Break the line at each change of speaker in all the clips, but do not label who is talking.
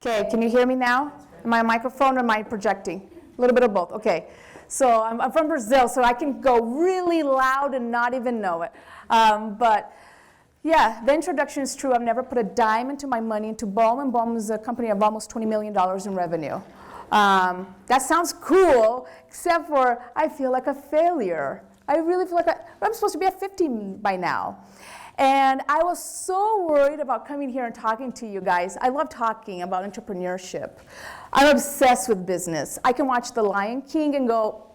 Okay, can you hear me now? Am I a microphone or am I projecting? A little bit of both, okay. So I'm from Brazil, so I can go really loud and not even know it. But yeah, the introduction is true. I've never put a dime into my money into Bohme. Bohme is a company of almost $20 million in revenue. That sounds cool, except for I feel like a failure. I really feel like I'm supposed to be at 50 by now. And I was so worried about coming here and talking to you guys. I love talking about entrepreneurship. I'm obsessed with business. I can watch The Lion King and go,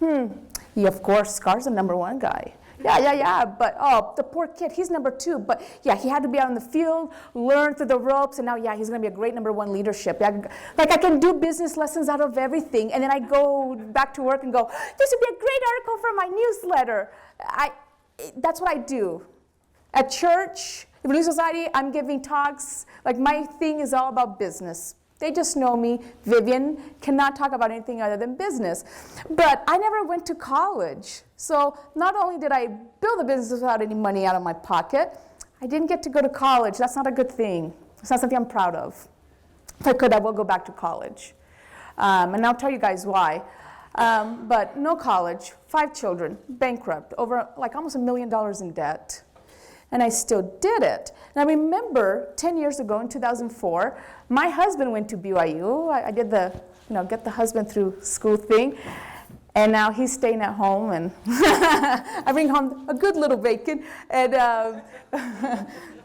yeah, of course, Scar's the #1 guy. Yeah, but oh, the poor kid, he's #2. But yeah, he had to be out in the field, learn through the ropes, and now, yeah, he's gonna be a great #1 leadership. Like I can do business lessons out of everything, and then I go back to work and go, this would be a great article for my newsletter. That's what I do. At church, the Relief Society, I'm giving talks. Like my thing is all about business. They just know me. Vivian cannot talk about anything other than business. But I never went to college. So not only did I build a business without any money out of my pocket, I didn't get to go to college. That's not a good thing. It's not something I'm proud of. If I could, I will go back to college. And I'll tell you guys why. But no college, 5 children, bankrupt, over like almost $1 million in debt. And I still did it. And I remember 10 years ago in 2004, my husband went to BYU. I did the, get the husband through school thing. And now he's staying at home, and I bring home a good little bacon. And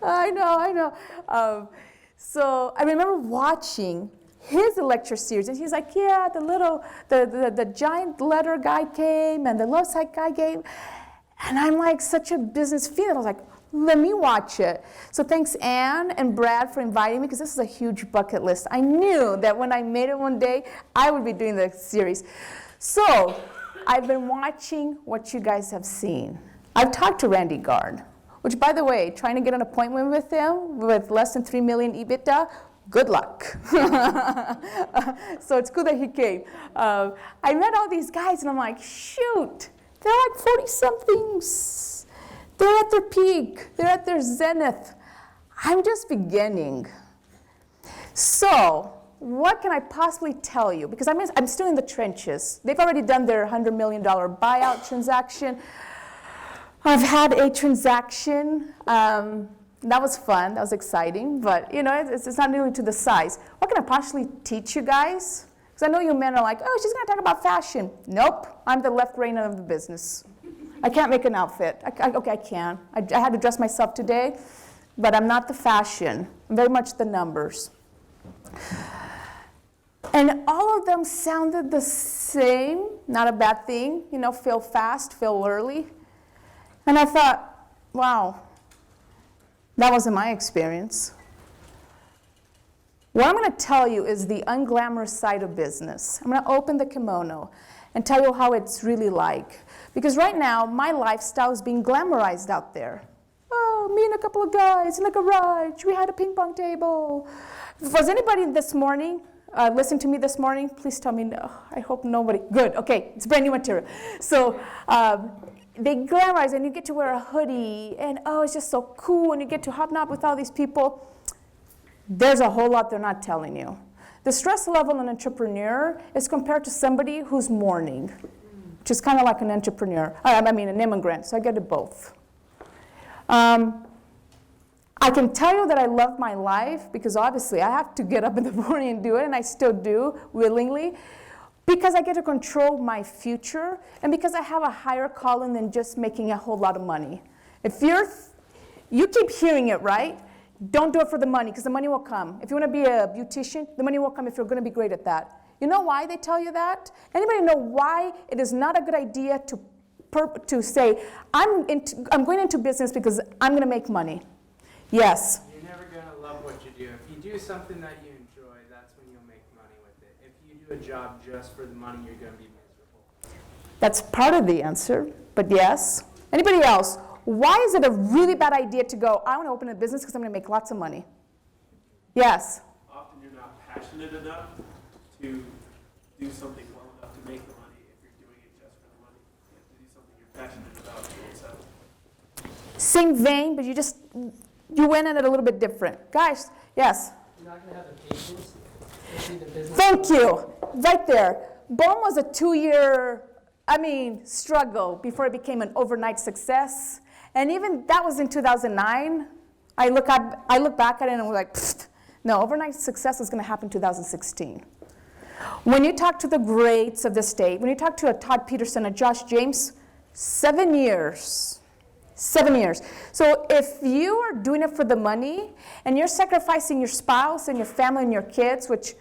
I know. So I remember watching his lecture series, and he's like, yeah, the giant letter guy came, and the low side guy came. And I'm like such a business fiend. I was like, let me watch it. So thanks Ann and Brad for inviting me, because this is a huge bucket list. I knew that when I made it one day, I would be doing the series. So I've been watching what you guys have seen. I've talked to Randy Gard, which, by the way, trying to get an appointment with him with less than 3 million EBITDA, good luck. So it's cool that he came. I met all these guys, and I'm like, shoot, they're like 40-somethings. They're at their peak. They're at their zenith. I'm just beginning. So what can I possibly tell you? Because I'm still in the trenches. They've already done their $100 million buyout transaction. I've had a transaction. That was fun. That was exciting. But, it's not nearly to the size. What can I possibly teach you guys? Because I know you men are like, oh, she's going to talk about fashion. Nope. I'm the left brain of the business. I can't make an outfit. Okay, I can. I had to dress myself today, but I'm not the fashion. I'm very much the numbers. And all of them sounded the same. Not a bad thing. Fail fast, fail early. And I thought, wow, that wasn't my experience. What I'm going to tell you is the unglamorous side of business. I'm going to open the kimono and tell you how it's really like. Because right now, my lifestyle is being glamorized out there. Oh, me and a couple of guys in a garage. We had a ping pong table. Was anybody this morning, listen to me this morning? Please tell me no. I hope nobody. Good, okay, it's brand new material. So they glamorize, and you get to wear a hoodie, and oh, it's just so cool, and you get to hobnob with all these people. There's a whole lot they're not telling you. The stress level in an entrepreneur is compared to somebody who's mourning, which is kind of like an entrepreneur. An immigrant, so I get it both. I can tell you that I love my life, because obviously I have to get up in the morning and do it, and I still do willingly, because I get to control my future, and because I have a higher calling than just making a whole lot of money. If you keep hearing it, right? Don't do it for the money, because the money will come. If you want to be a beautician, the money will come if you're going to be great at that. You know why they tell you that? Anybody know why it is not a good idea to say, I'm going into business because I'm going to make money? Yes?
You're never going to love what you do. If you do something that you enjoy, that's when you'll make money with it. If you do a job just for the money, you're going to be miserable.
That's part of the answer, but yes. Anybody else? Why is it a really bad idea to go, I want to open a business because I'm going to make lots of money? Yes?
Often you're not passionate enough to do something well enough to make the money if you're doing it just for the money. You have to do something you're passionate about to sell.
Same vein, but you went in it a little bit different. Guys, yes?
You not going to have the patience to see the business.
Thank you. Right there. Bohme was a 2-year, struggle before it became an overnight success. And even that was in 2009. I look back at it and I'm like, no, overnight success is going to happen in 2016. When you talk to the greats of the state, when you talk to a Todd Peterson, a Josh James, 7 years. 7 years. So if you are doing it for the money and you're sacrificing your spouse and your family and your kids, which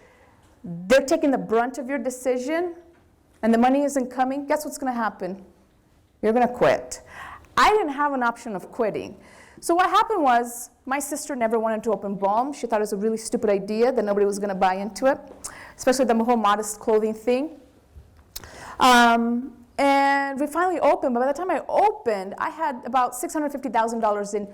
they're taking the brunt of your decision, and the money isn't coming, guess what's going to happen? You're going to quit. I didn't have an option of quitting. So what happened was my sister never wanted to open Bohme. She thought it was a really stupid idea that nobody was going to buy into it, especially the whole modest clothing thing. And we finally opened, but by the time I opened, I had about $650,000 in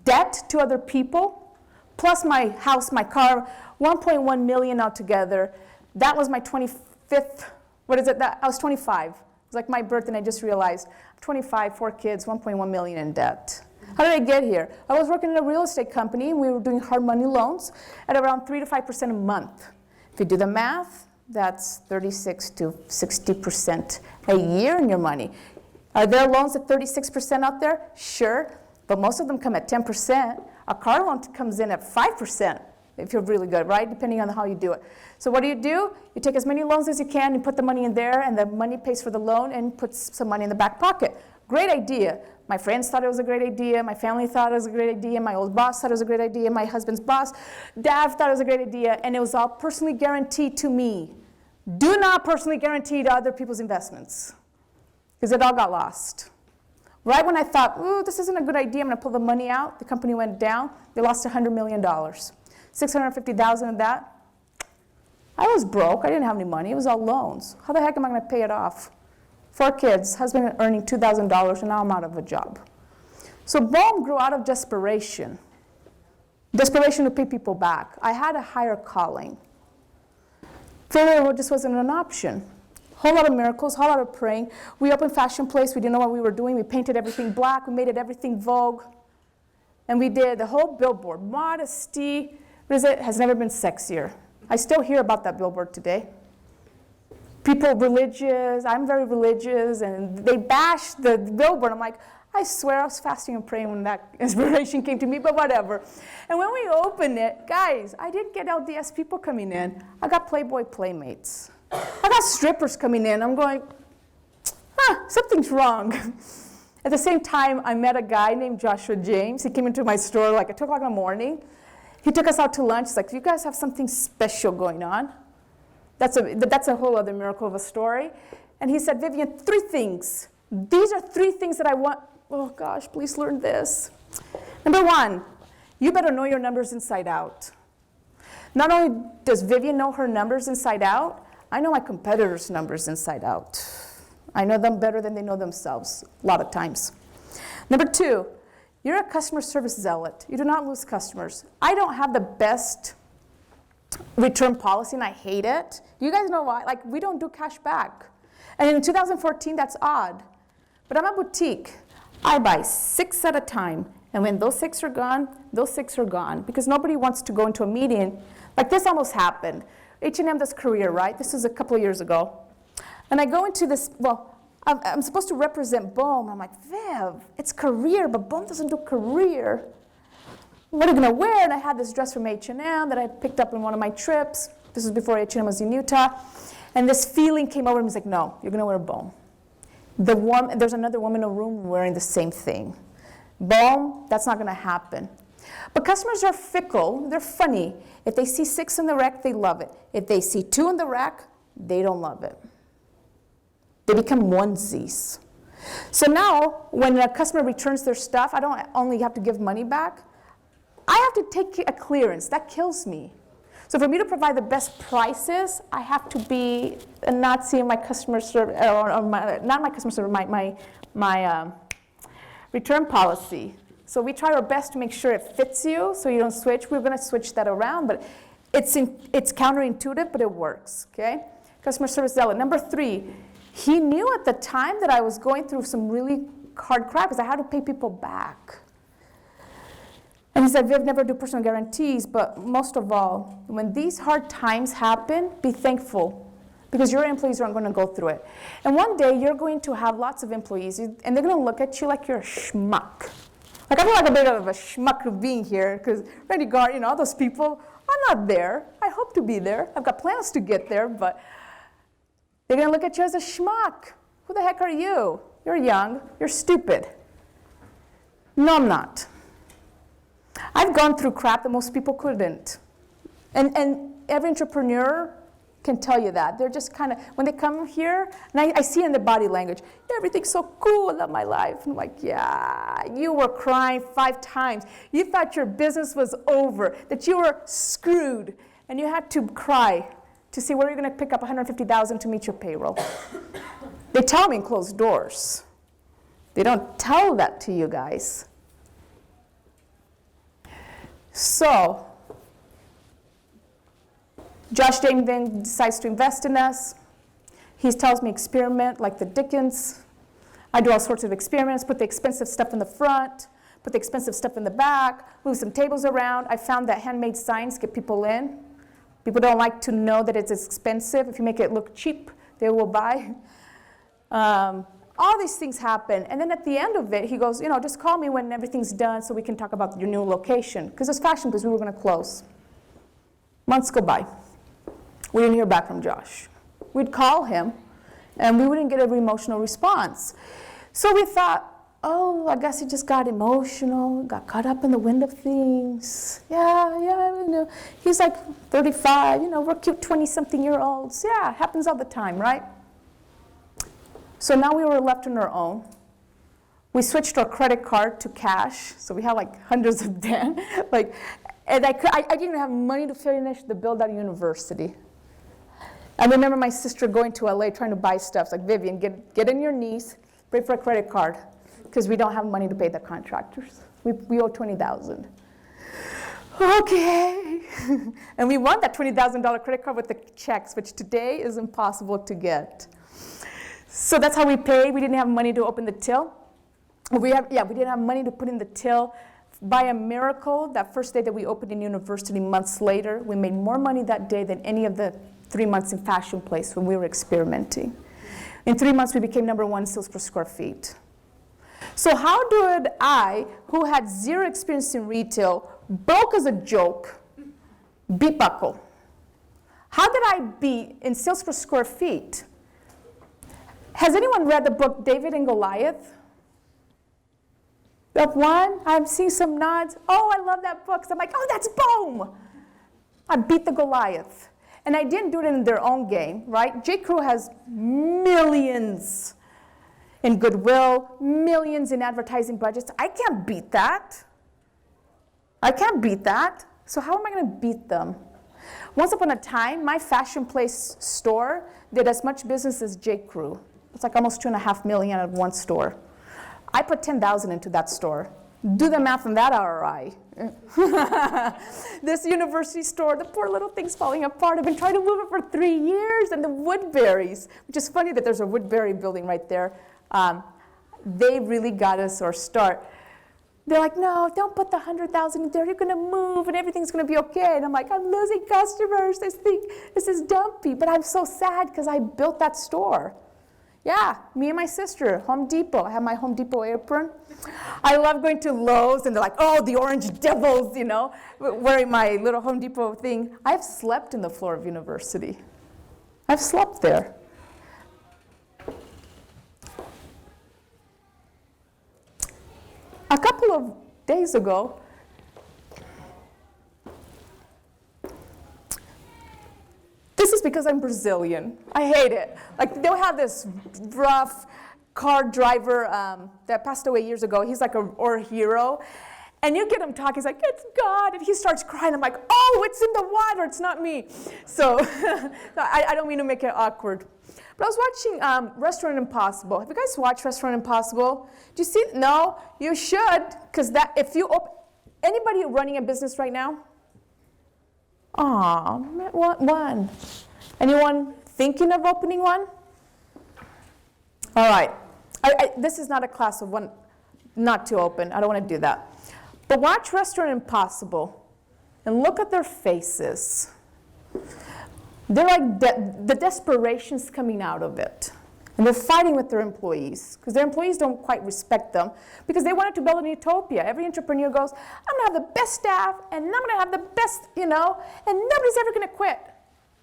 debt to other people, plus my house, my car, $1.1 million altogether. That was my 25th, I was 25. It was like my birthday, and I just realized, 25, 4 kids, $1.1 million in debt. How did I get here? I was working in a real estate company, and we were doing hard money loans at around 3 to 5% a month. If you do the math, that's 36 to 60% a year in your money. Are there loans at 36% out there? Sure, but most of them come at 10%. A car loan comes in at 5% if you're really good, right? Depending on how you do it. So what do? You take as many loans as you can, you put the money in there, and the money pays for the loan and puts some money in the back pocket. Great idea. My friends thought it was a great idea. My family thought it was a great idea. My old boss thought it was a great idea. My husband's boss, dad thought it was a great idea, and it was all personally guaranteed to me. Do not personally guarantee to other people's investments, because it all got lost. Right when I thought, ooh, this isn't a good idea, I'm going to pull the money out, the company went down. They lost $100 million. $650,000 of that. I was broke. I didn't have any money. It was all loans. How the heck am I going to pay it off? 4 kids, husband earning $2,000, and now I'm out of a job. So Bohme grew out of desperation. Desperation to pay people back. I had a higher calling. Failure just wasn't an option. Whole lot of miracles, whole lot of praying. We opened Fashion Place. We didn't know what we were doing. We painted everything black. We made it everything Vogue. And we did the whole billboard. Modesty has never been sexier. I still hear about that billboard today. People religious, I'm very religious, and they bash the billboard. I'm like, I swear I was fasting and praying when that inspiration came to me, but whatever. And when we opened it, guys, I didn't get LDS people coming in. I got Playboy Playmates. I got strippers coming in. I'm going, something's wrong. At the same time, I met a guy named Joshua James. He came into my store like at 2 o'clock in the morning. He took us out to lunch. He's like, you guys have something special going on. That's a whole other miracle of a story. And he said, Vivian, 3 things. These are 3 things that I want. Oh gosh, please learn this. Number 1, you better know your numbers inside out. Not only does Vivian know her numbers inside out, I know my competitors' numbers inside out. I know them better than they know themselves, a lot of times. Number 2, you're a customer service zealot. You do not lose customers. I don't have the best return policy, and I hate it. Do you guys know why? Like, we don't do cash back. And in 2014, that's odd. But I'm a boutique. I buy 6 at a time. And when those 6 are gone, those 6 are gone. Because nobody wants to go into a meeting. Like this almost happened. H&M does career, right? This was a couple of years ago. And I go into this, I'm supposed to represent Bohme. I'm like, Viv, it's career, but Bohme doesn't do career. What are you going to wear? And I had this dress from H&M that I picked up in one of my trips. This was before H&M was in Utah. And this feeling came over me. He's like, no, you're going to wear Bohme. There's another woman in a room wearing the same thing. Bohme, that's not going to happen. But customers are fickle. They're funny. If they see 6 in the rack, they love it. If they see 2 in the rack, they don't love it. They become onesies. So now, when a customer returns their stuff, I don't only have to give money back. I have to take a clearance. That kills me. So for me to provide the best prices, I have to be a Nazi in my customer service, not my customer service, my return policy. So we try our best to make sure it fits you, so you don't switch. We're going to switch that around, but it's counterintuitive, but it works. Okay? Customer service zealot. Number 3, he knew at the time that I was going through some really hard crap because I had to pay people back. And he said, Viv, never do personal guarantees, but most of all, when these hard times happen, be thankful, because your employees aren't going to go through it. And one day, you're going to have lots of employees, and they're going to look at you like you're a schmuck. Like, I feel like a bit of a schmuck of being here, because Randy Gard, all those people, I'm not there. I hope to be there. I've got plans to get there, but they're going to look at you as a schmuck. Who the heck are you? You're young. You're stupid. No, I'm not. I've gone through crap that most people couldn't. And every entrepreneur can tell you that. They're just kind of, when they come here, and I see in the body language, everything's so cool, I love my life. And I'm like, yeah, you were crying 5 times. You thought your business was over, that you were screwed, and you had to cry to see where you're going to pick up $150,000 to meet your payroll. They tell me in closed doors. They don't tell that to you guys. So, Josh Dane then decides to invest in us. He tells me experiment like the Dickens. I do all sorts of experiments, put the expensive stuff in the front, put the expensive stuff in the back, move some tables around. I found that handmade signs get people in. People don't like to know that it's expensive. If you make it look cheap, they will buy. All these things happen. And then at the end of it, he goes, just call me when everything's done so we can talk about your new location. Because it's fashion, because we were going to close. Months go by. We didn't hear back from Josh. We'd call him, and we wouldn't get an emotional response. So we thought, oh, I guess he just got emotional, got caught up in the wind of things. Yeah, he's like 35, we're cute 20-something-year-olds. Yeah, it happens all the time, right? So now we were left on our own. We switched our credit card to cash, so we had like hundreds of them. And I didn't even have money to finish the build at university. I remember my sister going to LA trying to buy stuff. It's like, Vivian, get on your knees, pray for a credit card, because we don't have money to pay the contractors. We owe $20,000. Okay. And we won that $20,000 credit card with the checks, which today is impossible to get. So that's how we paid. We didn't have money to open the till. We didn't have money to put in the till. By a miracle, that first day that we opened in university, months later, we made more money that day than any of the 3 months in Fashion Place when we were experimenting. In 3 months, we became #1 sales per square feet. So how did I, who had zero experience in retail, broke as a joke, beat Buckle? How did I beat in sales per square feet? Has anyone read the book David and Goliath? Up one? I'm seeing some nods. Oh, I love that book. So I'm like, oh, that's Bohme. I beat the Goliath. And I didn't do it in their own game, right? J. Crew has millions in goodwill, millions in advertising budgets. I can't beat that. I can't beat that. So how am I going to beat them? Once upon a time, my Fashion Place store did as much business as J. Crew. It's like almost $2.5 million at one store. I put $10,000 into that store. Do the math on that ROI. This university store, the poor little thing's falling apart. I've been trying to move it for 3 years. And the Woodburys, which is funny that there's a Woodbury building right there. They really got us our start. They're like, no, don't put the $100,000 in there. You're going to move and everything's going to be okay. And I'm like, I'm losing customers. This is dumpy. But I'm so sad because I built that store. Yeah, me and my sister, Home Depot. I have my Home Depot apron. I love going to Lowe's, and they're like, oh, the Orange Devils, wearing my little Home Depot thing. I've slept in the floor of university. I've slept there. A couple of days ago, this is because I'm Brazilian. I hate it. Like, they'll have this rough car driver that passed away years ago. He's like our hero. And you get him talking. He's like, it's God. And he starts crying. I'm like, oh, it's in the water. It's not me. So I don't mean to make it awkward. But I was watching Restaurant Impossible. Have you guys watched Restaurant Impossible? Do you see? No, you should. Because if you anybody running a business right now? Aw, one. Anyone thinking of opening one? All right. This is not a class of one not to open. I don't want to do that. But watch Restaurant Impossible and look at their faces. They're like, the desperation's coming out of it. And they're fighting with their employees because their employees don't quite respect them because they wanted to build an utopia. Every entrepreneur goes, I'm going to have the best staff and I'm going to have the best, and nobody's ever going to quit.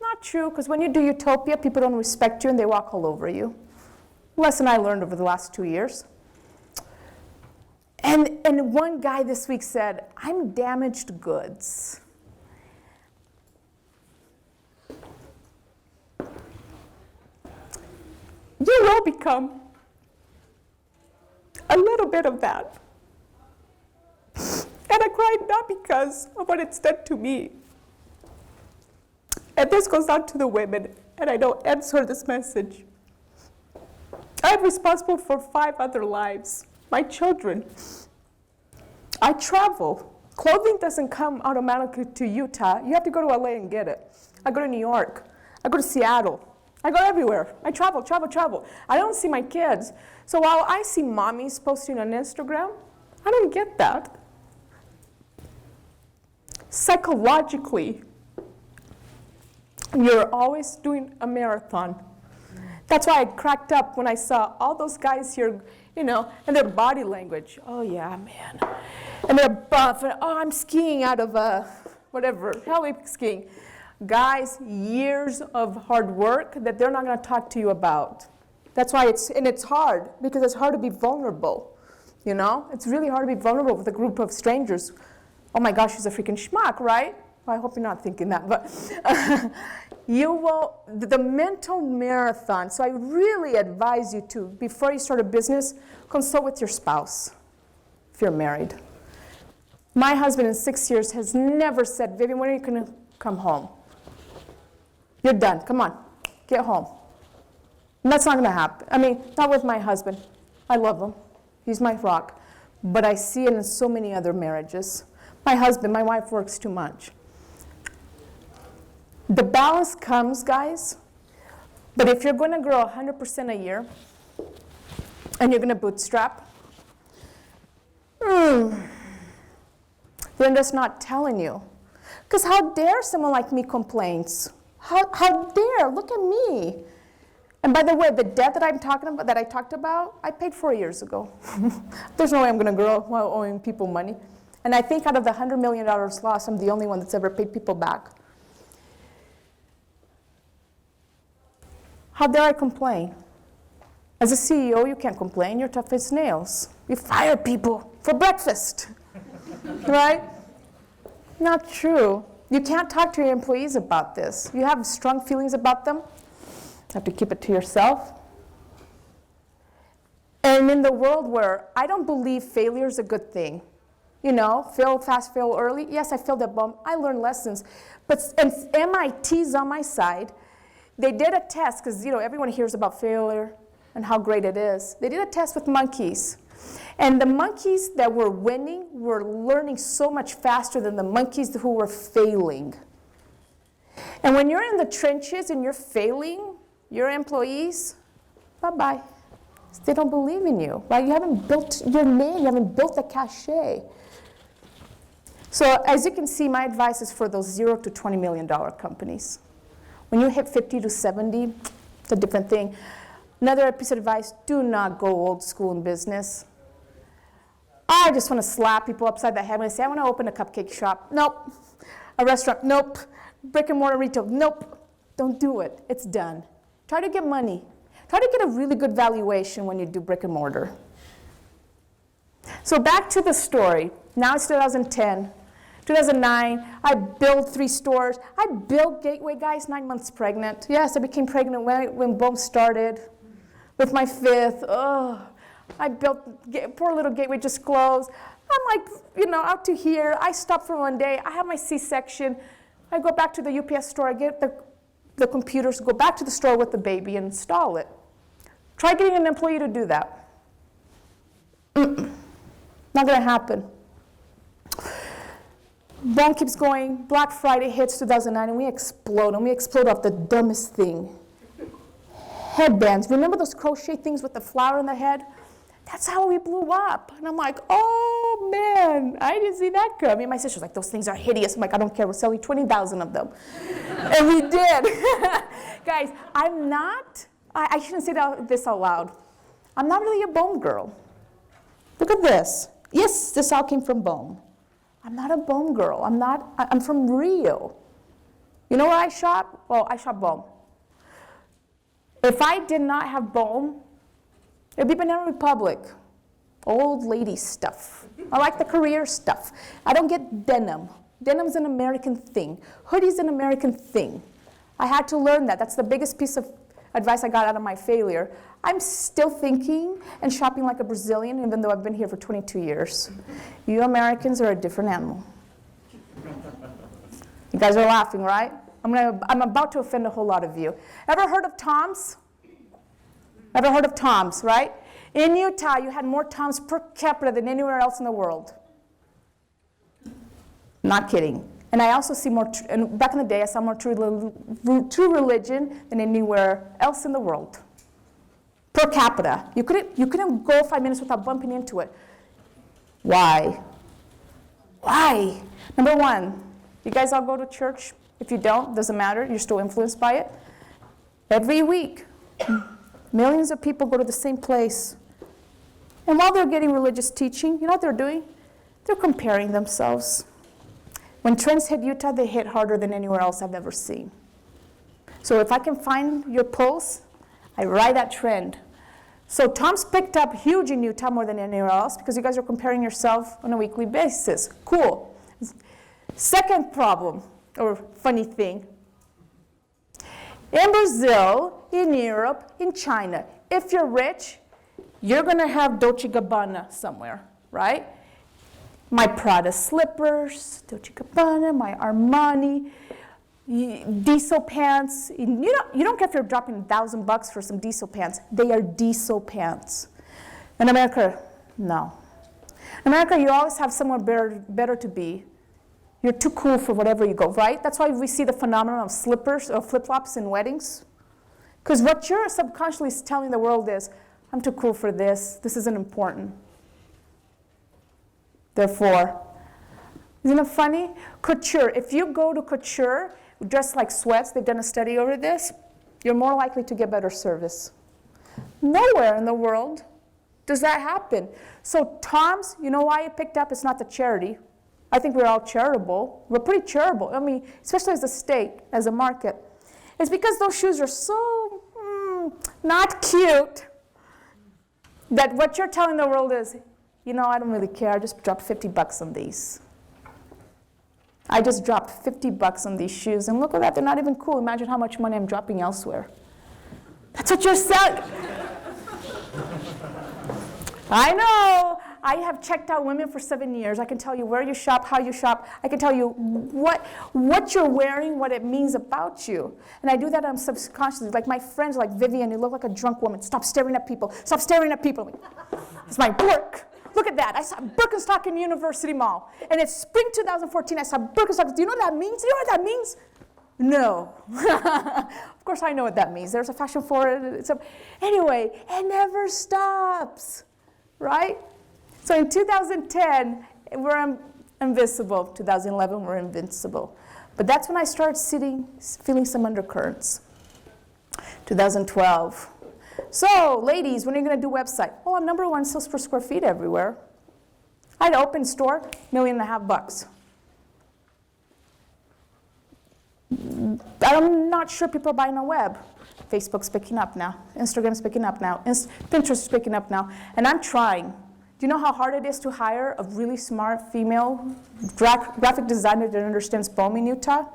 Not true, because when you do utopia, people don't respect you and they walk all over you. Lesson I learned over the last 2 years. And one guy this week said, I'm damaged goods. You will become a little bit of that. And I cried not because of what it's done to me. And this goes out to the women, and I know Ed's heard this message. I'm responsible for 5 other lives, my children. I travel. Clothing doesn't come automatically to Utah. You have to go to LA and get it. I go to New York. I go to Seattle. I go everywhere. I travel. I don't see my kids. So while I see mommies posting on Instagram, I don't get that. Psychologically, you're always doing a marathon. That's why I cracked up when I saw all those guys here, and their body language. Oh, yeah, man. And they're buff, and I'm skiing out of heli skiing. Guys, years of hard work that they're not going to talk to you about. That's why it's hard, because it's hard to be vulnerable, It's really hard to be vulnerable with a group of strangers. Oh my gosh, he's a freaking schmuck, right? Well, I hope you're not thinking that, but you will, the mental marathon, so I really advise you to, before you start a business, consult with your spouse, if you're married. My husband in 6 years has never said, Vivian, when are you going to come home? You're done, come on, get home. And that's not going to happen. I mean, not with my husband. I love him. He's my rock. But I see it in so many other marriages. My wife works too much. The balance comes, guys, but if you're going to grow 100% a year and you're going to bootstrap, then that's not telling you. Because how dare someone like me complains? How dare? Look at me. And by the way, the debt that I talked about, I paid 4 years ago. There's no way I'm going to grow while owing people money. And I think out of the $100 million loss, I'm the only one that's ever paid people back. How dare I complain? As a CEO, you can't complain. You're tough as nails. You fire people for breakfast, right? Not true. You can't talk to your employees about this. You have strong feelings about them. You have to keep it to yourself. And in the world where I don't believe failure is a good thing, fail fast, fail early. Yes, I failed at Bohme. I learned lessons. But MIT's on my side. They did a test, because everyone hears about failure and how great it is. They did a test with monkeys. And the monkeys that were winning were learning so much faster than the monkeys who were failing. And when you're in the trenches and you're failing, your employees, bye-bye. They don't believe in you, right? You haven't built your name. You haven't built the cachet. So as you can see, my advice is for those $0 to $20 million companies. When you hit 50 to 70, it's a different thing. Another piece of advice, do not go old school in business. I just want to slap people upside the head when they say, I want to open a cupcake shop. Nope. A restaurant. Nope. Brick and mortar retail. Nope. Don't do it. It's done. Try to get money. Try to get a really good valuation when you do brick and mortar. So back to the story. Now it's 2010. 2009, I built 3 stores. I built Gateway, guys, 9 months pregnant. Yes, I became pregnant when Bohme started with my 5th. Oh, I built, poor little Gateway just closed. I'm like, out to here. I stopped for one day. I have my C-section. I go back to the UPS store. I get the computers, go back to the store with the baby and install it. Try getting an employee to do that. Not going to happen. Bohme keeps going. Black Friday hits 2009, and we explode. And we explode off the dumbest thing. Headbands. Remember those crochet things with the flower in the head? That's how we blew up. And I'm like, oh oh man, I didn't see that coming. My sister's like, those things are hideous. I'm like, I don't care, we're selling 20,000 of them. And we did. Guys, I shouldn't say this out loud. I'm not really a Bohme girl. Look at this. Yes, this all came from Bohme. I'm not a Bohme girl. I'm from Rio. You know where I shop? Well, I shop Bohme. If I did not have Bohme, it'd be Banana Republic. Old lady stuff. I like the career stuff. I don't get denim. Denim's an American thing. Hoodie's an American thing. I had to learn that. That's the biggest piece of advice I got out of my failure. I'm still thinking and shopping like a Brazilian, even though I've been here for 22 years. You Americans are a different animal. You guys are laughing, right? I'm about to offend a whole lot of you. Ever heard of Toms? Ever heard of Toms, right? In Utah, you had more Toms per capita than anywhere else in the world. Not kidding. And I also see more, and back in the day, I saw more true religion than anywhere else in the world. Per capita. You couldn't go 5 minutes without bumping into it. Why? Why? Number one, you guys all go to church? If you don't, doesn't matter. You're still influenced by it. Every week, millions of people go to the same place. And while they're getting religious teaching, you know what they're doing? They're comparing themselves. When trends hit Utah, they hit harder than anywhere else I've ever seen. So if I can find your pulse, I ride that trend. So Tom's picked up huge in Utah more than anywhere else because you guys are comparing yourself on a weekly basis. Cool. Second problem, or funny thing. In Brazil, in Europe, in China, if you're rich, you're going to have Dolce & Gabbana somewhere, right? My Prada slippers, Dolce & Gabbana, my Armani, diesel pants. You don't care if you're dropping $1,000 for some diesel pants. They are diesel pants. In America, no. In America, you always have somewhere better to be. You're too cool for whatever you go, right? That's why we see the phenomenon of slippers or flip-flops in weddings. Because what you're subconsciously telling the world is, I'm too cool for this. This isn't important. Therefore, isn't it funny? Couture. If you go to couture, dressed like sweats, they've done a study over this, you're more likely to get better service. Nowhere in the world does that happen. So Tom's, you know why it picked up? It's not the charity. I think we're all charitable. We're pretty charitable. I mean, especially as a state, as a market. It's because those shoes are so not cute that what you're telling the world is, you know, I don't really care. I just dropped $50 on these. I just dropped $50 on these shoes, and look at that. They're not even cool. Imagine how much money I'm dropping elsewhere. That's what you're selling. I know. I have checked out women for 7 years. I can tell you where you shop, how you shop. I can tell you what you're wearing, what it means about you. And I do that subconsciously. Like my friends like Vivian, you look like a drunk woman. Stop staring at people. Stop staring at people. It's my work. Look at that. I saw Birkenstock in University Mall. And it's spring 2014. I saw Birkenstock. Do you know what that means? Do you know what that means? No. Of course I know what that means. There's a fashion for it. Anyway, it never stops. Right? So in 2010, we're invincible. 2011, we're invincible. But that's when I started feeling some undercurrents. 2012. So, ladies, when are you going to do website? Oh, I'm number one sales per square feet everywhere. I had an open store, $1.5 million. I'm not sure people are buying on web. Facebook's picking up now. Instagram's picking up now. Pinterest is picking up now. And I'm trying. Do you know how hard it is to hire a really smart female graphic designer that understands Bohme in Utah?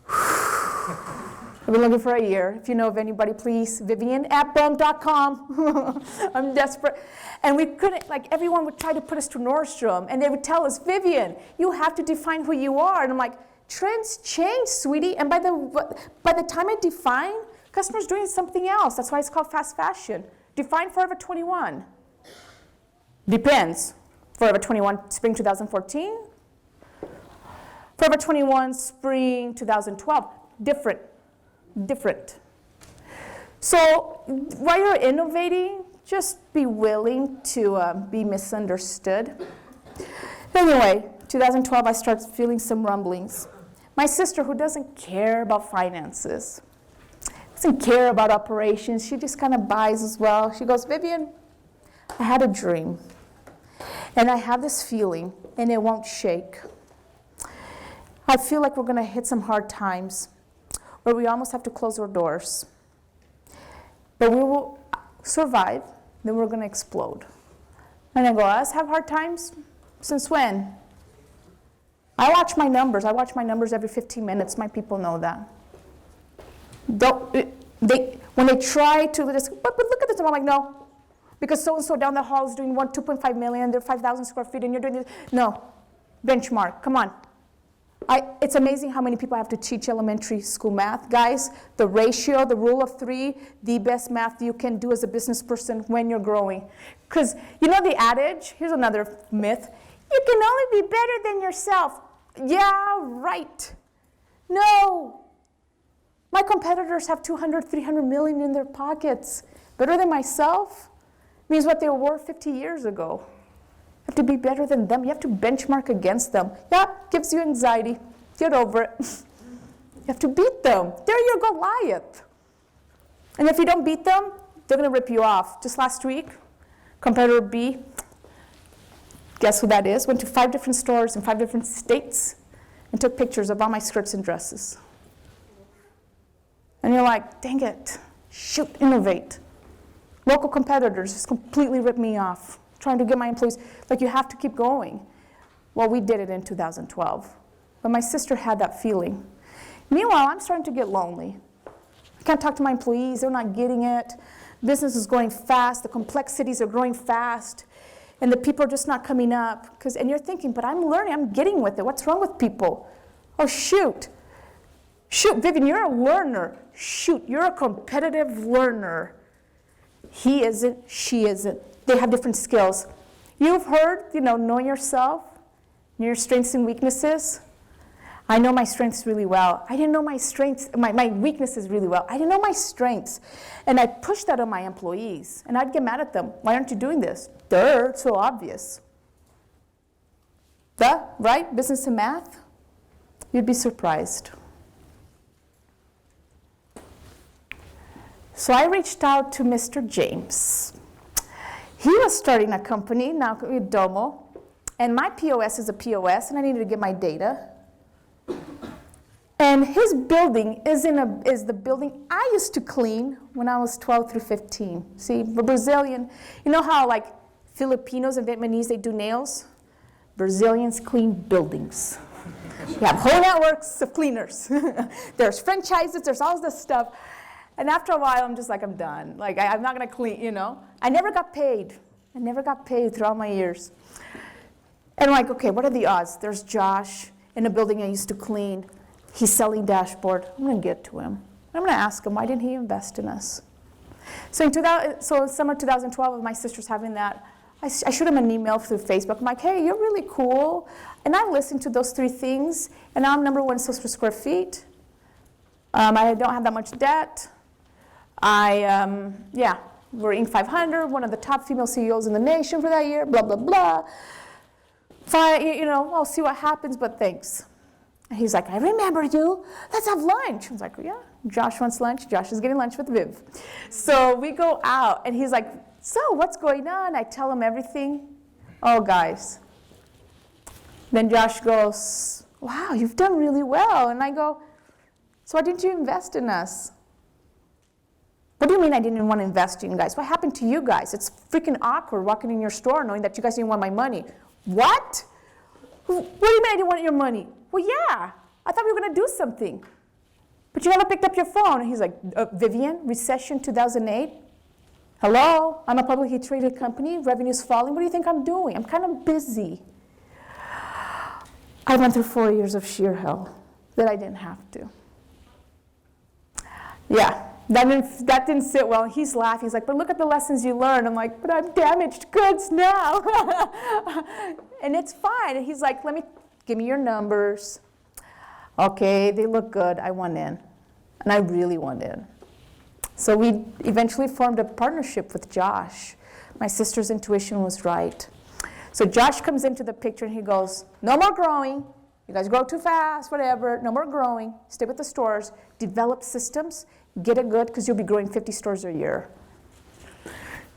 I've been looking for a year. If you know of anybody, please, Vivian@Bohme.com. I'm desperate. And we couldn't, like, everyone would try to put us to Nordstrom, and they would tell us, Vivian, you have to define who you are. And I'm like, trends change, sweetie. And by the time I define, customers doing something else. That's why it's called fast fashion. Define Forever 21. Depends. Forever 21, spring 2014. Forever 21, spring 2012. Different. So while you're innovating, just be willing to be misunderstood. Anyway, 2012, I started feeling some rumblings. My sister, who doesn't care about finances, doesn't care about operations, she just kind of buys as well. She goes, Vivian, I had a dream, and I have this feeling, and it won't shake. I feel like we're going to hit some hard times where we almost have to close our doors. But we will survive, then we're going to explode. And I go, us have hard times? Since when? I watch my numbers. I watch my numbers every 15 minutes. My people know that. When they try to just, but look at this, I'm like, no. Because so-and-so down the hall is doing 2.5 million, they're 5,000 square feet, and you're doing this. No. Benchmark. Come on. It's amazing how many people have to teach elementary school math. Guys, the ratio, the rule of 3, the best math you can do as a business person when you're growing. Because you know the adage, here's another myth, you can only be better than yourself. Yeah, right. No. My competitors have 200, 300 million in their pockets. Better than myself means what they were 50 years ago. You have to be better than them. You have to benchmark against them. Yeah, gives you anxiety. Get over it. You have to beat them. They're your Goliath. And if you don't beat them, they're going to rip you off. Just last week, competitor B, guess who that is? Went to 5 different stores in 5 different states and took pictures of all my skirts and dresses. And you're like, dang it. Shoot, innovate. Local competitors just completely ripped me off. Trying to get my employees, like, you have to keep going. Well, we did it in 2012. But my sister had that feeling. Meanwhile, I'm starting to get lonely. I can't talk to my employees. They're not getting it. Business is growing fast. The complexities are growing fast. And the people are just not coming up. And you're thinking, but I'm learning. I'm getting with it. What's wrong with people? Oh, shoot. Shoot, Vivian, you're a learner. Shoot, you're a competitive learner. He isn't. She isn't. They have different skills. You've heard, know yourself, know your strengths and weaknesses. I know my strengths really well. I didn't know my strengths, my weaknesses really well. I didn't know my strengths. And I pushed that on my employees. And I'd get mad at them. Why aren't you doing this? Duh, it's so obvious. Duh, right? Business and math? You'd be surprised. So I reached out to Mr. James. He was starting a company, now Domo, and my POS is a POS, and I needed to get my data. And his building is the building I used to clean when I was 12 through 15. See, we're Brazilian. You know how, like, Filipinos and Vietnamese, they do nails? Brazilians clean buildings. We have whole networks of cleaners. There's franchises, there's all this stuff. And after a while, I'm just like, I'm done. Like, I'm not going to clean, I never got paid. I never got paid throughout my years. And I'm like, okay, what are the odds? There's Josh in a building I used to clean. He's selling dashboard. I'm going to get to him. I'm going to ask him, why didn't he invest in us? So in summer 2012, my sister's having that. I shoot him an email through Facebook. I'm like, hey, you're really cool. And I listened to those 3 things. And now I'm number 1 sales per square feet. I don't have that much debt. We're Inc. 500, one of the top female CEOs in the nation for that year, blah, blah, blah. Fine, I'll see what happens, but thanks. And he's like, I remember you. Let's have lunch. I was like, yeah, Josh wants lunch. Josh is getting lunch with Viv. So we go out, and he's like, so what's going on? I tell him everything. Oh, guys. Then Josh goes, wow, you've done really well. And I go, so why didn't you invest in us? What do you mean I didn't want to invest in you guys? What happened to you guys? It's freaking awkward walking in your store knowing that you guys didn't want my money. What? What do you mean I didn't want your money? Well, yeah. I thought we were going to do something. But you never picked up your phone. And he's like, Vivian, recession 2008? Hello? I'm a publicly traded company. Revenue's falling. What do you think I'm doing? I'm kind of busy. I went through 4 years of sheer hell that I didn't have to. Yeah. That didn't sit well. He's laughing. He's like, but look at the lessons you learned. I'm like, but I'm damaged goods now. And it's fine. And he's like, give me your numbers. Okay, they look good. I want in. And I really want in. So we eventually formed a partnership with Josh. My sister's intuition was right. So Josh comes into the picture and he goes, no more growing. You guys grow too fast, whatever. No more growing. Stay with the stores. Develop systems. Get it good because you'll be growing 50 stores a year.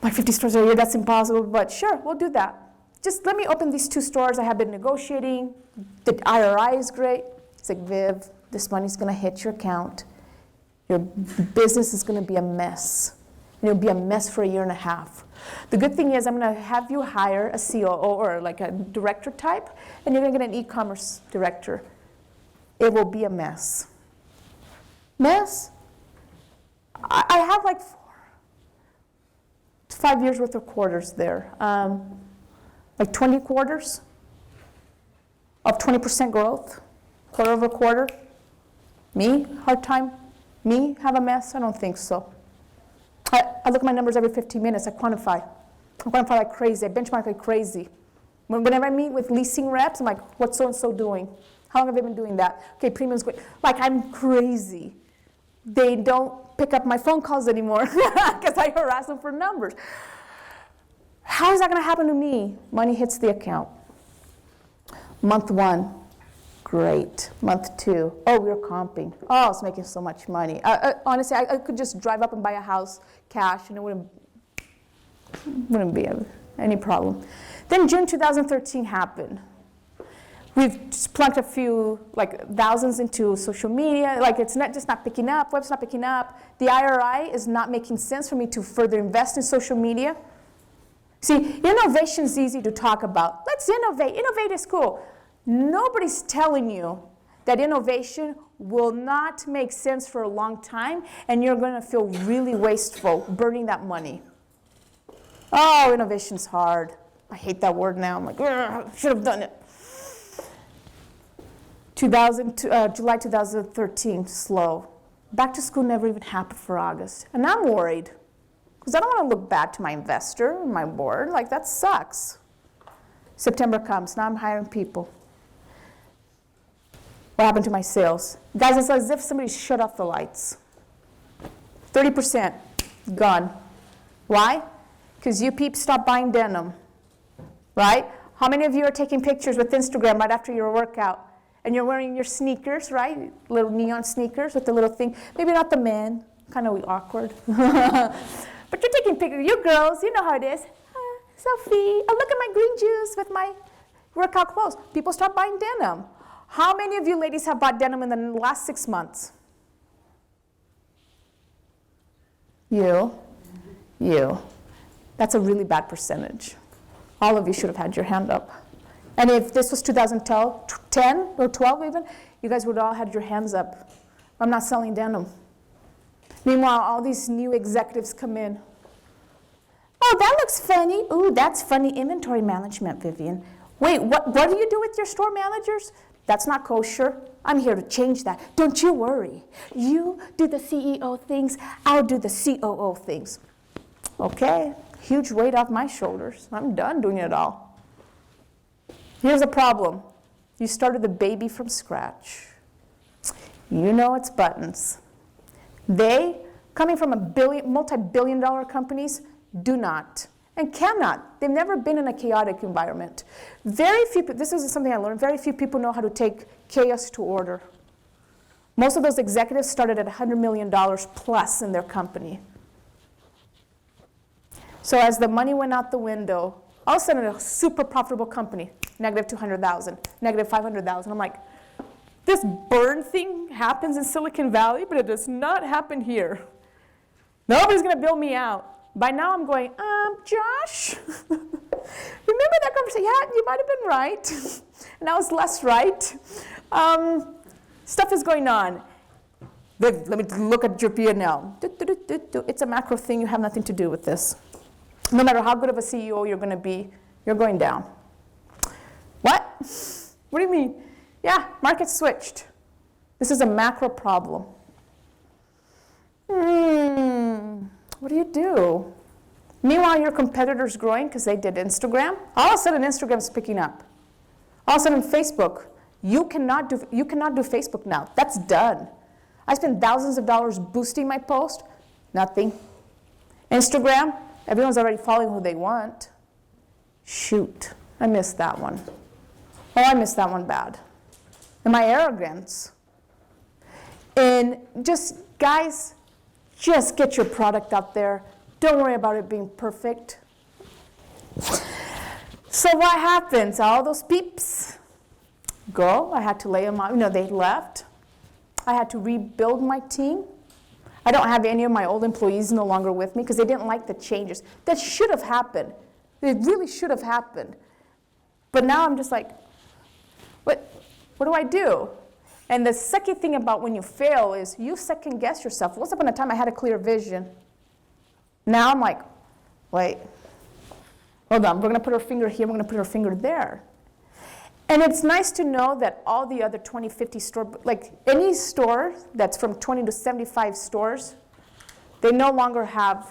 Like 50 stores a year, that's impossible, but sure, we'll do that. Just let me open these 2 stores I have been negotiating. The IRI is great. It's like, Viv, this money's going to hit your account. Your business is going to be a mess. And it'll be a mess for a year and a half. The good thing is I'm going to have you hire a COO or like a director type, and you're going to get an e-commerce director. It will be a mess. Mess? I have like 5 years worth of quarters there. Like 20 quarters of 20% growth, quarter over quarter. Me, hard time? Me, have a mess? I don't think so. I look at my numbers every 15 minutes. I quantify. I quantify like crazy. I benchmark like crazy. Whenever I meet with leasing reps, I'm like, what's so-and-so doing? How long have they been doing that? Okay, premium's going. Like, I'm crazy. They don't pick up my phone calls anymore because I harass them for numbers. How is that going to happen to me? Money hits the account. Month 1, great. Month 2, oh, we were comping. Oh, I was making so much money. Honestly, I could just drive up and buy a house cash and it wouldn't be any problem. Then June 2013 happened. We've just plunked a few, like thousands into social media. Like it's not picking up, web's not picking up. The IRI is not making sense for me to further invest in social media. See, innovation is easy to talk about. Let's innovate. Innovate is cool. Nobody's telling you that innovation will not make sense for a long time and you're going to feel really wasteful burning that money. Oh, innovation's hard. I hate that word now. I'm like, should have done it. July 2013, slow. Back to school never even happened for August. And I'm worried because I don't want to look bad to my investor, my board. Like, that sucks. September comes. Now I'm hiring people. What happened to my sales? Guys, it's as if somebody shut off the lights. 30% gone. Why? Because you peeps stopped buying denim, right? How many of you are taking pictures with Instagram right after your workout? And you're wearing your sneakers, right? Little neon sneakers with the little thing. Maybe not the men, kind of awkward. But you're taking pictures. You girls, you know how it is. Selfie. Oh, look at my green juice with my workout clothes. People start buying denim. How many of you ladies have bought denim in the last 6 months? You. That's a really bad percentage. All of you should have had your hand up. And if this was 2010 or 12 even, you guys would all had your hands up. I'm not selling denim. Meanwhile, all these new executives come in. Oh, that looks funny. Ooh, that's funny inventory management, Vivian. Wait, what do you do with your store managers? That's not kosher. I'm here to change that. Don't you worry. You do the CEO things, I'll do the COO things. Okay, huge weight off my shoulders. I'm done doing it all. Here's the problem. You started the baby from scratch. You know it's buttons. They, coming from multi-billion-dollar companies, do not and cannot. They've never been in a chaotic environment. Very few, this is something I learned, very few people know how to take chaos to order. Most of those executives started at $100 million plus in their company. So as the money went out the window, all of a sudden a super profitable company, negative 200,000, negative 500,000. I'm like, this burn thing happens in Silicon Valley, but it does not happen here. Nobody's going to bail me out. By now I'm going, Josh, remember that conversation? Yeah, you might have been right. And I was less right. Stuff is going on. Let me look at your P&L. It's a macro thing. You have nothing to do with this. No matter how good of a CEO you're going to be, you're going down. What? What do you mean? Yeah, market switched. This is a macro problem. What do you do? Meanwhile, your competitor's growing because they did Instagram. All of a sudden, Instagram's picking up. All of a sudden, Facebook. You cannot do Facebook now. That's done. I spent thousands of dollars boosting my post. Nothing. Instagram, Everyone's already following who they want. Shoot, I missed that one. Oh, I missed that one bad. And my arrogance. And just, guys, just get your product out there. Don't worry about it being perfect. So what happens? All those peeps go. I had to lay them out. They left. I had to rebuild my team. I don't have any of my old employees no longer with me because they didn't like the changes. That should have happened. It really should have happened. But now I'm just like, what do I do? And the sucky thing about when you fail is you second guess yourself. Once upon a time I had a clear vision. Now I'm like, wait, hold on, we're going to put our finger here, we're going to put our finger there. And it's nice to know that all the other 20, 50 stores, like any store that's from 20 to 75 stores, they no longer have,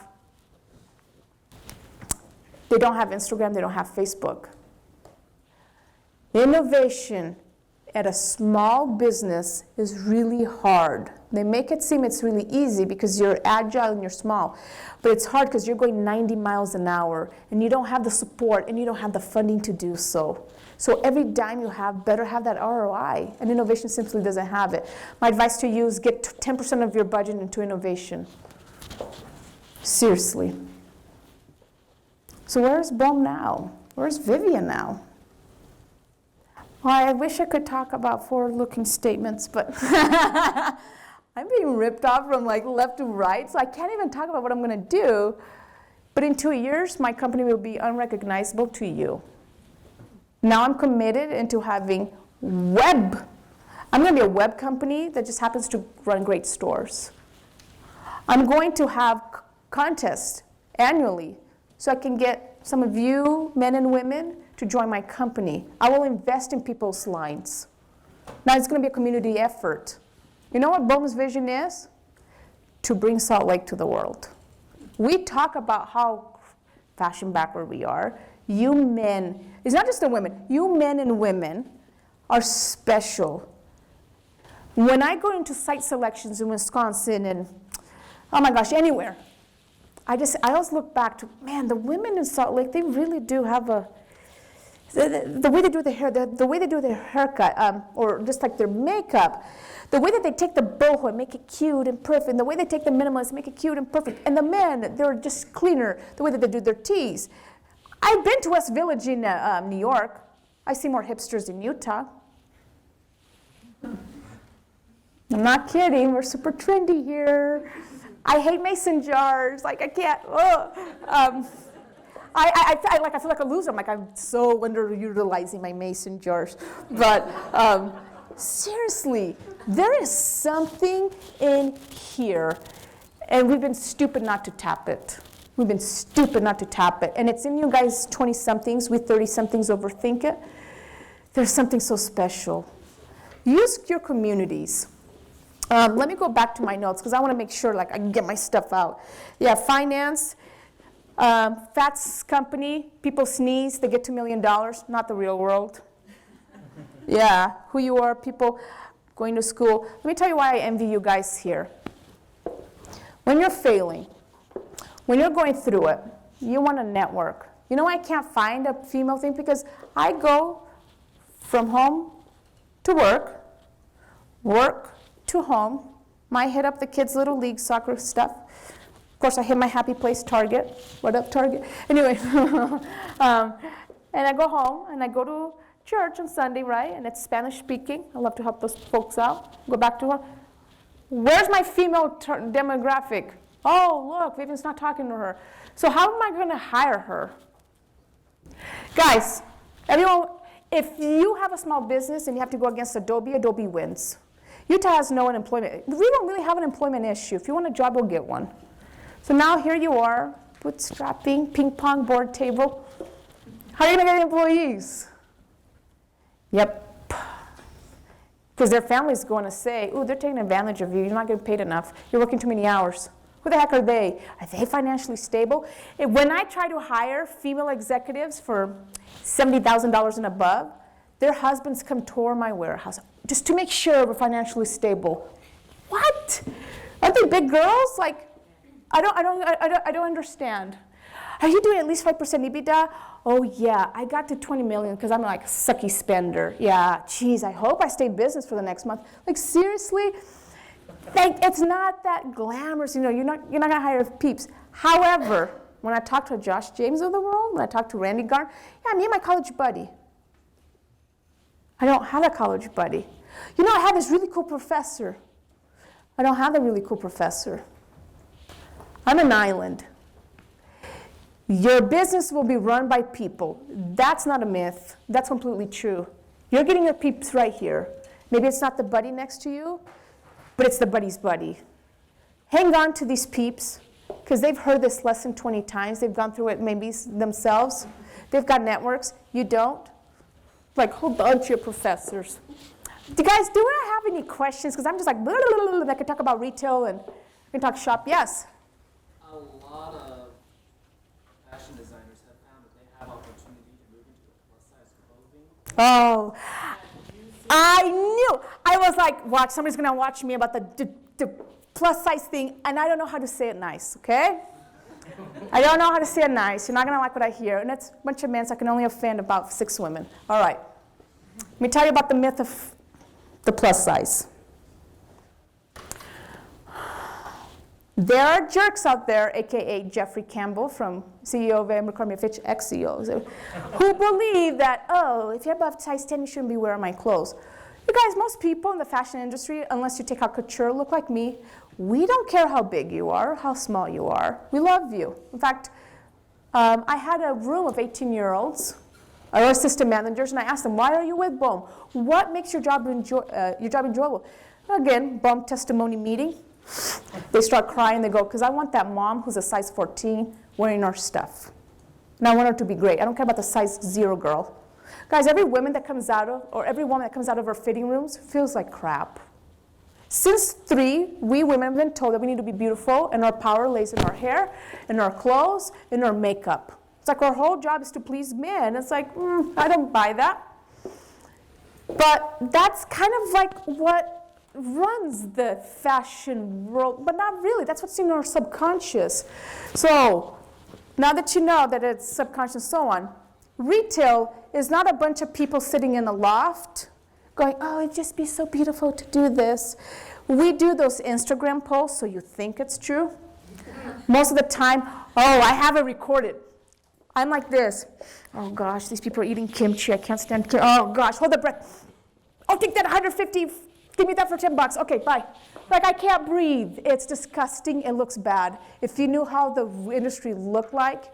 they don't have Instagram, they don't have Facebook. Innovation at a small business is really hard. They make it seem it's really easy because you're agile and you're small. But it's hard because you're going 90 miles an hour and you don't have the support and you don't have the funding to do so. So every dime you have, better have that ROI. And innovation simply doesn't have it. My advice to you is get 10% of your budget into innovation. Seriously. So where's Bohme now? Where's Vivian now? Well, I wish I could talk about forward-looking statements, but I'm being ripped off from like left to right, so I can't even talk about what I'm going to do. But in 2 years, my company will be unrecognizable to you. Now I'm committed into having web. I'm going to be a web company that just happens to run great stores. I'm going to have contests annually so I can get some of you, men and women, to join my company. I will invest in people's lines. Now it's going to be a community effort. You know what Bohme's vision is? To bring Salt Lake to the world. We talk about how fashion backward we are. You men, it's not just the women, you men and women are special. When I go into site selections in Wisconsin and, oh my gosh, anywhere, I always look back to, man, the women in Salt Lake, they really do have the way they do their hair, the way they do their haircut, or just like their makeup, the way that they take the boho and make it cute and perfect, and the way they take the minimalist and make it cute and perfect. And the men, they're just cleaner, the way that they do their tees. I've been to West Village in New York. I see more hipsters in Utah. I'm not kidding, we're super trendy here. I hate mason jars, like I can't, I feel like a loser. I'm like, I'm so underutilizing my mason jars. But seriously, there is something in here, and we've been stupid not to tap it. We've been stupid not to tap it. And it's in you guys 20-somethings, we 30-somethings overthink it. There's something so special. Use your communities. Let me go back to my notes because I want to make sure like I can get my stuff out. Yeah, finance. Fats company, people sneeze, they get $2 million, not the real world. Yeah, who you are, people going to school. Let me tell you why I envy you guys here. When you're failing, when you're going through it, you want to network. You know why I can't find a female thing? Because I go from home to work, work to home, might hit up the kids' little league soccer stuff. Of course, I hit my happy place, Target. What up, Target? Anyway, and I go home, and I go to church on Sunday, right? And it's Spanish speaking. I love to help those folks out. Go back to her. Where's my female demographic? Oh, look, Vivian's not talking to her. So how am I going to hire her? Guys, everyone, if you have a small business and you have to go against Adobe, Adobe wins. Utah has no unemployment. We don't really have an employment issue. If you want a job, we'll get one. So now here you are, bootstrapping, ping pong board table. How are you going to get employees? Yep. Because their family's going to say, ooh, they're taking advantage of you. You're not getting paid enough. You're working too many hours. Who the heck are they? Are they financially stable? When I try to hire female executives for $70,000 and above, their husbands come tour my warehouse just to make sure we're financially stable. What? Aren't they big girls? Like, I don't understand. Are you doing at least 5% EBITDA? Oh yeah, I got to 20 million because I'm like a sucky spender. Yeah, geez, I hope I stay in business for the next month. Like seriously? Like it's not that glamorous, you know, you're not gonna hire peeps. However, when I talk to Josh James of the world, when I talk to Randy Garn, yeah, me and my college buddy. I don't have a college buddy. You know, I have this really cool professor. I don't have a really cool professor. I'm an island. Your business will be run by people. That's not a myth. That's completely true. You're getting your peeps right here. Maybe it's not the buddy next to you, but it's the buddy's buddy. Hang on to these peeps, because they've heard this lesson 20 times. They've gone through it maybe themselves. They've got networks. You don't. Like, hold on to your professors. Do you guys, do I have any questions? Because I'm just like, blah, blah, blah, blah. I can talk about retail and I can talk shop. Yes?
A lot of fashion designers have found that they have opportunity to move into the plus size clothing.
Oh, I knew. I was like, watch, somebody's going to watch me about the plus size thing, and I don't know how to say it nice, okay? I don't know how to say it nice. You're not going to like what I hear. And it's a bunch of men, so I can only offend about 6 women. All right. Let me tell you about the myth of the plus size. There are jerks out there, a.k.a. Jeffrey Campbell, from CEO of Abercrombie & Fitch, ex-CEO, who believe that, oh, if you're above size 10, you shouldn't be wearing my clothes. You guys, most people in the fashion industry, unless you take out couture, look like me. We don't care how big you are, how small you are. We love you. In fact, I had a room of 18-year-olds, or assistant managers, and I asked them, why are you with Bohme? What makes your job enjoyable? Again, Bohme testimony meeting. They start crying. They go, because I want that mom who's a size 14 wearing our stuff. And I want her to be great. I don't care about the size 0 girl. Guys, every woman that comes out of, or every woman that comes out of our fitting rooms feels like crap. Since 3, we women have been told that we need to be beautiful, and our power lays in our hair, in our clothes, in our makeup. It's like our whole job is to please men. It's like, I don't buy that. But that's kind of like what runs the fashion world, but not really. That's what's in our subconscious. So now that you know that it's subconscious and so on, retail is not a bunch of people sitting in a loft going, oh, it'd just be so beautiful to do this. We do those Instagram posts so you think it's true. Most of the time, oh, I have it recorded. I'm like this. Oh gosh, these people are eating kimchi. I can't stand kimchi. Oh gosh, hold the breath. I'll take that 150. Give me that for $10. Okay, bye. Like I can't breathe. It's disgusting. It looks bad. If you knew how the industry looked like,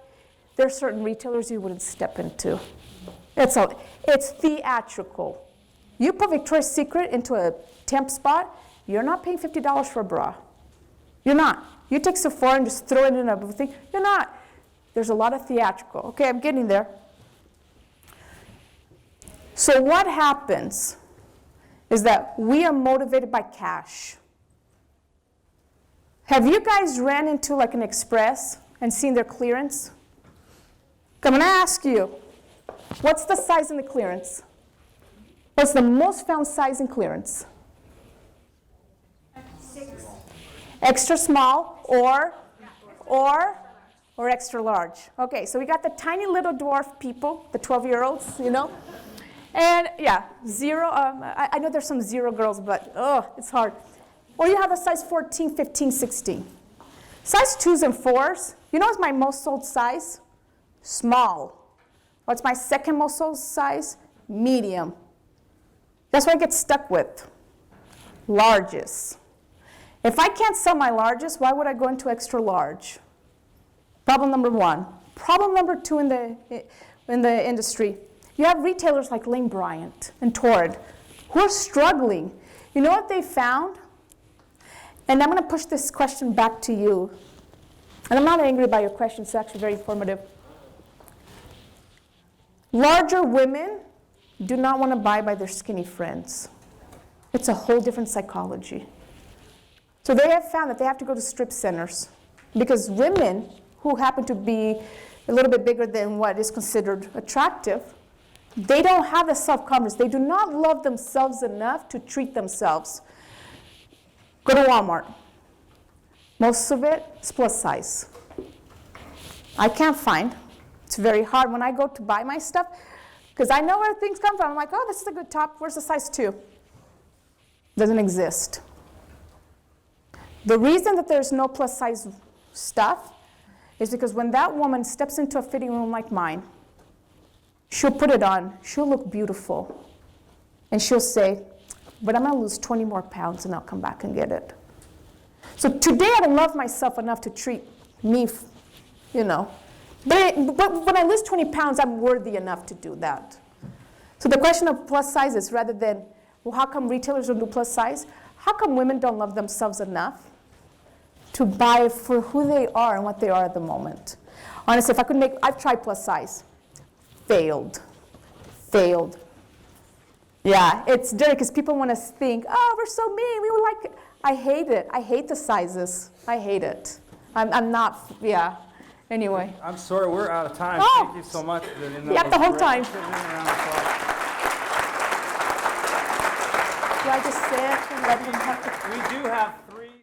there are certain retailers you wouldn't step into. It's theatrical. You put Victoria's Secret into a temp spot, you're not paying $50 for a bra. You're not. You take Sephora and just throw it in everything. You're not. There's a lot of theatrical. Okay, I'm getting there. So what happens is that we are motivated by cash. Have you guys ran into like an Express and seen their clearance? I'm going to ask you, what's the size in the clearance? What's the most found size in clearance?
6.
Extra small or extra large. Okay, so we got the tiny little dwarf people, the 12-year-olds, you know. And yeah, 0, I know there's some 0 girls, but it's hard. Or you have a size 14, 15, 16. Size 2s and 4s, you know what's my most sold size? Small. What's my second most sold size? Medium. That's what I get stuck with. Larges. If I can't sell my largest, why would I go into extra large? Problem number 1. Problem number 2 in the industry. You have retailers like Lane Bryant and Torrid who are struggling. You know what they found? And I'm going to push this question back to you. And I'm not angry about your question. It's actually very informative. Larger women do not want to buy by their skinny friends. It's a whole different psychology. So they have found that they have to go to strip centers because women who happen to be a little bit bigger than what is considered attractive, they don't have the self-confidence. They do not love themselves enough to treat themselves. Go to Walmart. Most of it is plus size. I can't find. It's very hard when I go to buy my stuff, because I know where things come from. I'm like, oh, this is a good top. Where's the size 2? Doesn't exist. The reason that there's no plus size stuff is because when that woman steps into a fitting room like mine, she'll put it on, she'll look beautiful, and she'll say, but I'm gonna lose 20 more pounds and I'll come back and get it. So today I don't love myself enough to treat me, you know. But when I lose 20 pounds, I'm worthy enough to do that. So the question of plus size is rather than, well, how come retailers don't do plus size? How come women don't love themselves enough to buy for who they are and what they are at the moment? Honestly, if I could make, I've tried plus size. Failed. Yeah, it's dirty because people want to think, oh, we're so mean, we would like it. I hate it. I hate the sizes. I hate it. I'm not, yeah. Anyway.
I'm sorry, we're out of time.
Oh!
Thank you so much.
Yeah, the whole time.
Sitting around the clock.
Do I just sit and let them have to?
We do have